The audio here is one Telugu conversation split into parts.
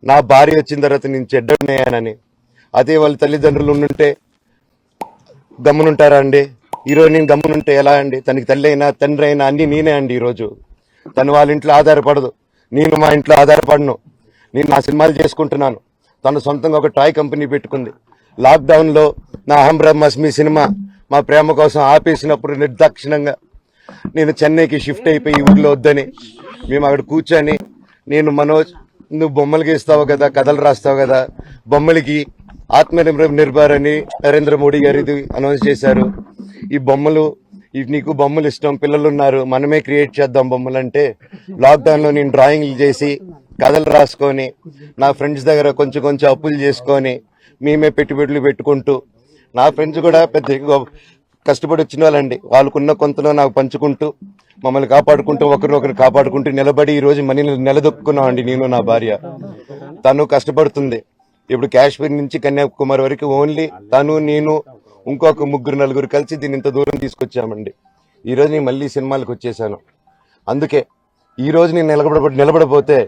నా భార్య వచ్చిన తర్వాత నేను చెడ్డయ్యానని. అదే వాళ్ళ తల్లిదండ్రులు ఉండుంటే గమ్మునుంటారా అండి? ఈరోజు నేను గమ్మునుంటే ఎలా అండి? తనకి తల్లి అయినా తండ్రి అయినా అన్ని నేనే అండి. ఈరోజు తను వాళ్ళ ఇంట్లో ఆధారపడదు, నేను మా ఇంట్లో ఆధారపడను. నేను నా సినిమాలు చేసుకుంటున్నాను. తను సొంతంగా ఒక టాయ్ కంపెనీ పెట్టుకుంది. లాక్డౌన్లో నా అహం బ్రహ్మస్మి సినిమా మా ప్రేమ కోసం ఆపేసినప్పుడు నిర్దాక్షిణంగా నేను చెన్నైకి షిఫ్ట్ అయిపోయి ఈ ఊర్లో వద్దని మేము అక్కడ కూర్చొని, నేను మనోజ్ నువ్వు బొమ్మలకి ఇస్తావు కదా, కథలు రాస్తావు కదా, బొమ్మలకి ఆత్మనిర్భర్ అని నరేంద్ర మోడీ గారు ఇది అనౌన్స్ చేశారు. ఈ బొమ్మలు నీకు బొమ్మలు ఇష్టం, పిల్లలు ఉన్నారు, మనమే క్రియేట్ చేద్దాం బొమ్మలు అంటే లాక్డౌన్లో నేను డ్రాయింగ్లు చేసి కథలు రాసుకొని నా ఫ్రెండ్స్ దగ్గర కొంచెం కొంచెం అప్పులు చేసుకొని మేమే పెట్టుబడులు పెట్టుకుంటూ, నా ఫ్రెండ్స్ కూడా పెద్ద కష్టపడి వచ్చిన వాళ్ళండి. వాళ్ళకున్న కొంతలో నాకు పంచుకుంటూ మమ్మల్ని కాపాడుకుంటూ ఒకరినొకరు కాపాడుకుంటూ నిలబడి ఈరోజు మనీని నిలదొక్కున్నామండి. నేను నా భార్య, తను కష్టపడుతుంది. ఇప్పుడు కాశ్మీర్ నుంచి కన్యాకుమారి వరకు ఓన్లీ తను నేను ఇంకొక 3-4 కలిసి దీన్ని ఇంత దూరం తీసుకొచ్చామండి. ఈరోజు నేను మళ్ళీ సినిమాలకు వచ్చేసాను. అందుకే ఈరోజు నేను నిలబడపోతే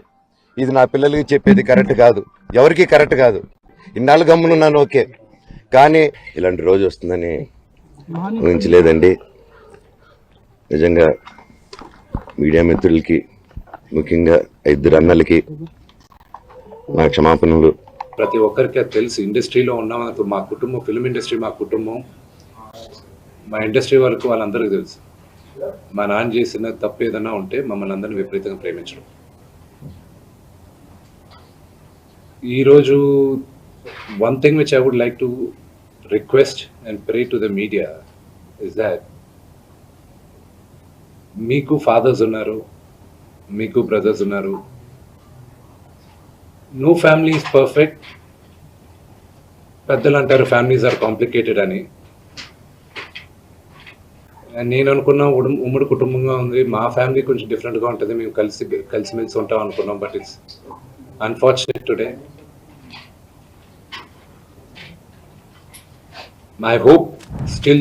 ఇది నా పిల్లలకి చెప్పేది కరెక్ట్ కాదు, ఎవరికి కరెక్ట్ కాదు. ఇన్నాళ్ళు గమ్మునున్నాను ఓకే, కానీ ఇలాంటి రోజు వస్తుందని ఊహించలేదండి. నిజంగా మీడియా మిత్రులకి, ముఖ్యంగా 2 అన్నలకి నా క్షమాపణలు. ప్రతి ఒక్కరికి అది తెలుసు. ఇండస్ట్రీలో ఉన్నాం, మా కుటుంబం, ఫిల్మ్ ఇండస్ట్రీ మా కుటుంబం, మా ఇండస్ట్రీ వరకు వాళ్ళందరికీ తెలుసు. మా నాన్న చేసిన తప్పు ఏదైనా ఉంటే మమ్మల్ని అందరినీ విపరీతంగా ప్రేమించడం. ఈరోజు one thing which I would like to request and pray to the media is that మీకు ఫాదర్స్ ఉన్నారు, మీకు బ్రదర్స్ ఉన్నారు. No family is perfect. పెద్దలు అంటారు ఫ్యామిలీస్ ఆర్ కాంప్లికేటెడ్ అని. నేను అనుకున్న ఉమ్మడి కుటుంబంగా ఉంది, మా ఫ్యామిలీ కొంచెం డిఫరెంట్గా ఉంటుంది, మేము కలిసిమెలిసి ఉంటాం అనుకున్నాం. But it's unfortunate today. My hope still,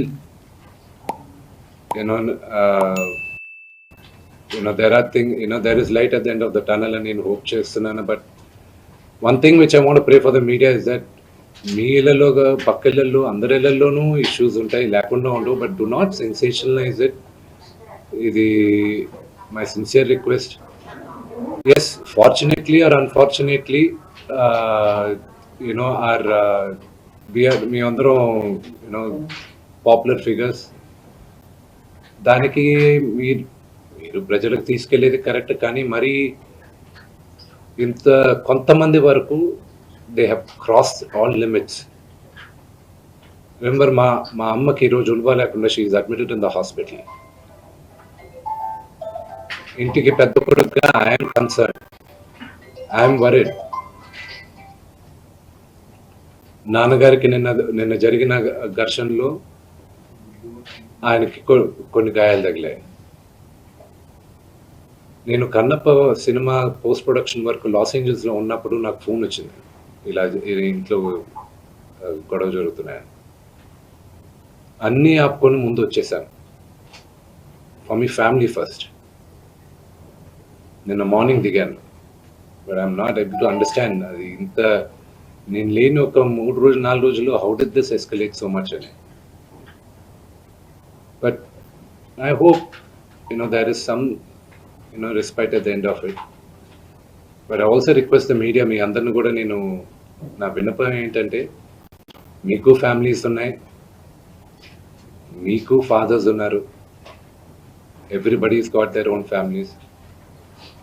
there is light at the end of the tunnel, and in hope chestunana. But one thing which I want to pray for the media is that మీ ఇళ్లలో పక్క ఇళ్లలో అందరి ఇళ్లలోనూ ఇష్యూస్ ఉంటాయి, లేకుండా ఉండవు. But do not sensationalise it. ఇది my sincere request. Yes, fortunately or unfortunately మీ అందరం పాపులర్ ఫిగర్స్. దానికి మీరు ప్రజలకు తీసుకెళ్లేది కరెక్ట్, కానీ మరి ఇంత కొంతమంది వరకు they have cross all limits. Remember, మా అమ్మకి ఈరోజు ఉల్వా లేకుండా she is admitted in the hospital. ఇంటికి పెద్ద కొడుకుగా ఐఎమ్ కన్సర్న్, ఐఎమ్ వరీడ్. నాన్నగారికి నిన్న జరిగిన ఘర్షణలో ఆయనకి కొన్ని గాయాలు తగిలాయి. నేను కన్నప్ప సినిమా పోస్ట్ ప్రొడక్షన్ వరకు లాస్ ఏంజల్స్లో ఉన్నప్పుడు నాకు ఫోన్ వచ్చింది, ఇలా ఇంట్లో గొడవ జరుగుతున్నాయని. అన్నీ ఆపుకొని ముందు వచ్చేసాను. For me family first. నిన్న మార్నింగ్ దిగాను. But I'm not able to understand అది ఇంత. నేను లేని ఒక 3-4 రోజులు how did this escalate so much అని. But I hope there is some respite at the end of it. But I also request the media, మీ అందరిని కూడా నేను నా విన్నపం ఏంటంటే, మీకు ఫ్యామిలీస్ ఉన్నాయి, మీకు ఫాదర్స్ ఉన్నారు, everybody's got their own families.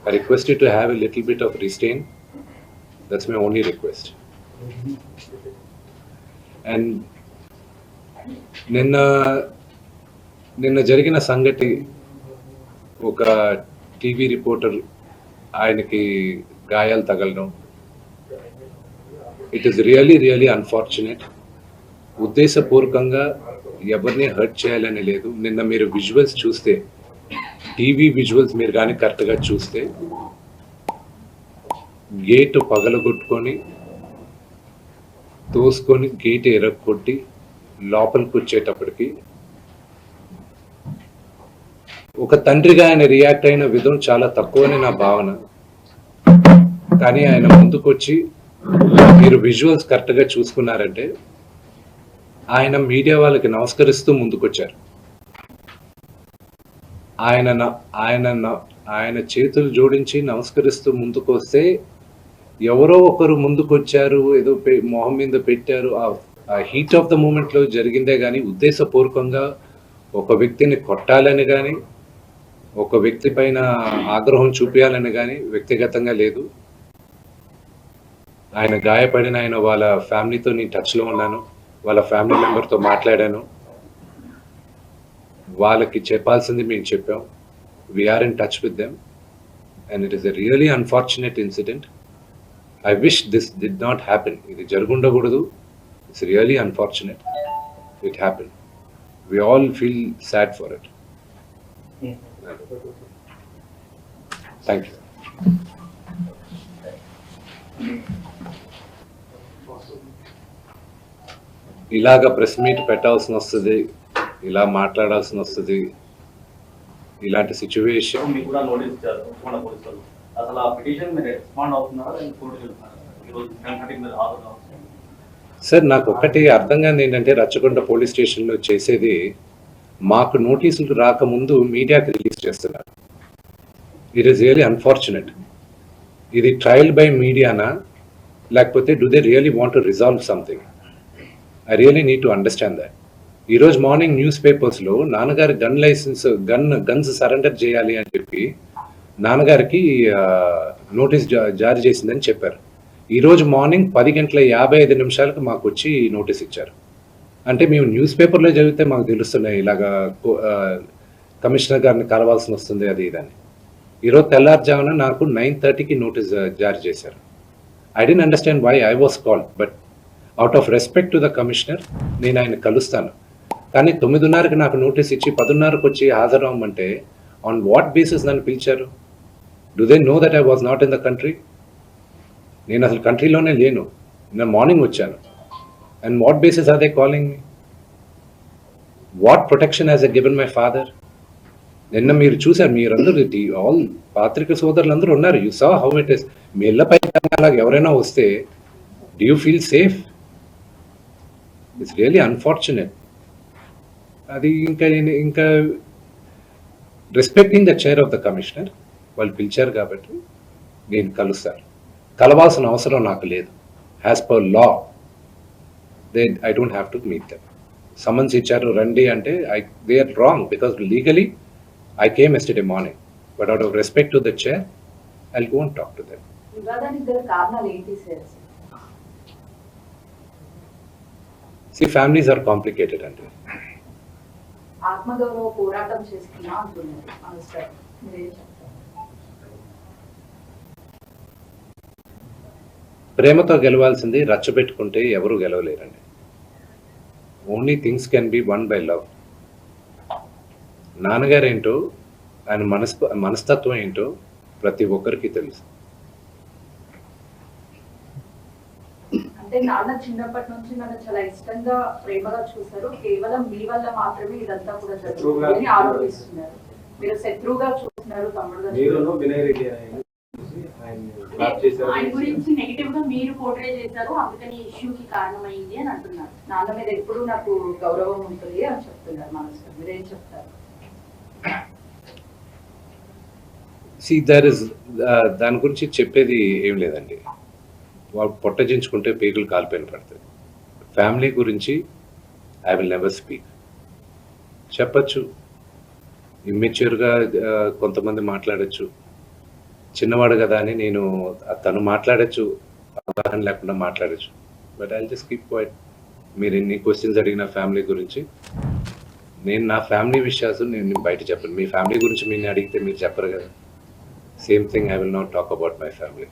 I request you to have a little bit of restraint. That's my only request. And నిన్న జరిగిన సంగతి, ఒక టీవీ రిపోర్టర్ ఆయనకి గాయాలు తగలడం, ఇట్ ఈస్ రియలీ అన్ఫార్చునేట్. ఉద్దేశపూర్వకంగా ఎవరిని హర్ట్ చేయాలని లేదు. నిన్న మీరు విజువల్స్ చూస్తే, టీవీ విజువల్స్ మీరు కానీ కరెక్ట్గా చూస్తే, గేటు పగలగొట్టుకొని తోసుకొని గేట్ ఎరగొట్టి లోపలికి వచ్చేటప్పటికి ఒక తండ్రిగా ఆయన రియాక్ట్ అయిన విధం చాలా తక్కువని నా భావన. కానీ ఆయన ముందుకొచ్చి మీరు విజువల్స్ కరెక్ట్గా చూసుకున్నారంటే ఆయన మీడియా వాళ్ళకి నమస్కరిస్తూ ముందుకొచ్చారు. ఆయన చేతులు జోడించి నమస్కరిస్తూ ముందుకు వస్తే ఎవరో ఒకరు ముందుకొచ్చారు, ఏదో మొహం మీద పెట్టారు, ఆ హీట్ ఆఫ్ ద మూమెంట్లో జరిగిందే కానీ ఉద్దేశపూర్వకంగా ఒక వ్యక్తిని కొట్టాలని కానీ ఒక వ్యక్తి పైన ఆగ్రహం చూపించాలని కానీ వ్యక్తిగతంగా లేదు. ఆయన గాయపడిన ఆయన వాళ్ళ ఫ్యామిలీతో నేను టచ్లో ఉన్నాను, వాళ్ళ ఫ్యామిలీ మెంబర్తో మాట్లాడాను, వాళ్ళకి చెప్పాల్సింది మేము చెప్పాం. We're in touch with them and it is a really unfortunate incident. I wish this did not happen. ఇది జరుగుండకూడదు. It's really unfortunate. It happen. We all feel sad for it. Thank you. ఇలాగ ప్రెస్ మీట్ పెట్టాల్సిన వస్తుంది, ఇలా మాట్లాడాల్సిన వస్తుంది. ఇలాంటి సిచ్యువేషన్ మీకు కూడా నోటీస్ ఇచ్చారు మన పోలీసులు. అసలు ఆ పిటిషన్ మీరు రెస్పాండ్ అవుతున్నారా లేదా కోర్టుకి వెళ్తున్నారా? ఈరోజు 10:30 మీరు హాజరు కావచ్చు. సార్, నాకు ఒక్కటి అర్థం కాదు ఏంటంటే రచ్చకొండ పోలీస్ స్టేషన్లో చేసేది మాకు నోటీసులు రాకముందు మీడియాకి రిలీజ్ చేస్తున్నారు. It is really unfortunate. ఇది ట్రయల్ బై మీడియానా లేకపోతే do they really want to resolve something? I really need to understand that. ఈరోజు మార్నింగ్ న్యూస్ పేపర్స్లో నాన్నగారి గన్స్ సరెండర్ చేయాలి అని చెప్పి నాన్నగారికి నోటీస్ జారీ చేసిందని చెప్పారు. ఈరోజు మార్నింగ్ 10:55 మాకు వచ్చి నోటీస్ ఇచ్చారు. అంటే మేము న్యూస్ పేపర్లో చదివితే మాకు తెలుస్తున్నాయి ఇలాగా కమిషనర్ గారిని కలవాల్సి వస్తుంది అది ఇదని. ఈరోజు తెల్లారుజామున నాకు 9:30కి నోటీస్ జారీ చేశారు. I didn't understand why I was called, but out of respect to the commissioner నేను ఆయన కలుస్తాను. కానీ 9:30కి నాకు నోటీస్ ఇచ్చి 10:30కి వచ్చి హాజరు అవ్వమంటే ఆన్ వాట్ బేసిస్ నన్ను పిలిచారు? Do they know that I was not in the country? నేను అసలు కంట్రీలోనే లేను. నేను మార్నింగ్ వచ్చాను. And what basis are they calling me? What protection has a given my father? నిన్న మీరు చూశారు, మీరందరూ ఆల్ పాత్రిక సోదరులందరూ ఉన్నారు. You saw how it is. మీ ఇళ్లపై అలాగ ఎవరైనా వస్తే do you feel safe? It's really unfortunate. అది ఇంకా respecting the chair of the commissioner వాళ్ళు పిలిచారు కాబట్టి నేను కలుస్తాను. కలవాల్సిన అవసరం నాకు లేదు. As per law I don't have to meet them. Summons ఇచ్చారు రండి అంటే they are wrong because legally I came yesterday morning, but out of respect to the chair I go and talk to them. See, families are complicated అండి. ఆత్మగౌరవ పోరాటం చేస్తున్నా అంటున్నారు మనస్టర్. ప్రేమతో గెలవాల్సింది రచ్చబెట్టుకుంటే ఎవరు గెలవలేరండి. Only things can be won by love. నాన్నగారు ఏంటో, ఆయన మనస్తత్వం ఏంటో ప్రతి ఒక్కరికి తెలుసు. అంటే నాన్న చిన్నప్పటి నుంచి నన్ను చాలా ఇష్టంగా ప్రేమగా చూశారు. కేవలం మీ వల్ల మాత్రమే ఇదంతా కూడా జరుగుతుందని ఆరోపిస్తున్నారు. మీరు శత్రువుగా చూస్తున్నారు తమ్ముడుగా. ఆయన గురించి నెగటివ్ గా మీరు పోర్ట్రే చేశారు, అందుకని ఇష్యూకి కారణమైంది అని అంటున్నారు. నాన్న మీద ఎప్పుడు నాకు గౌరవం ఉంటుంది అని చెప్తున్నారు మనసు. మీరేం చెప్తారు? దాని గురించి చెప్పేది ఏం లేదండి. వాళ్ళు పొట్టజించుకుంటే పేగులు కాలిపోయిన పడుతుంది. ఫ్యామిలీ గురించి ఐ విల్ నెవర్ స్పీక్. చెప్పచ్చు, ఇమ్మెచ్యూర్గా కొంతమంది మాట్లాడచ్చు, చిన్నవాడు కదా అని నేను తను మాట్లాడచ్చు, అవగాహన లేకుండా మాట్లాడచ్చు. But I just keep quiet. మీరు ఎన్ని క్వశ్చన్స్ అడిగిన ఫ్యామిలీ గురించి, నేను నా ఫ్యామిలీ విషయాలు నేను బయట చెప్పను. మీ ఫ్యామిలీ గురించి మీరు అడిగితే మీరు చెప్పరు కదా. Same thing I will not talk about my family.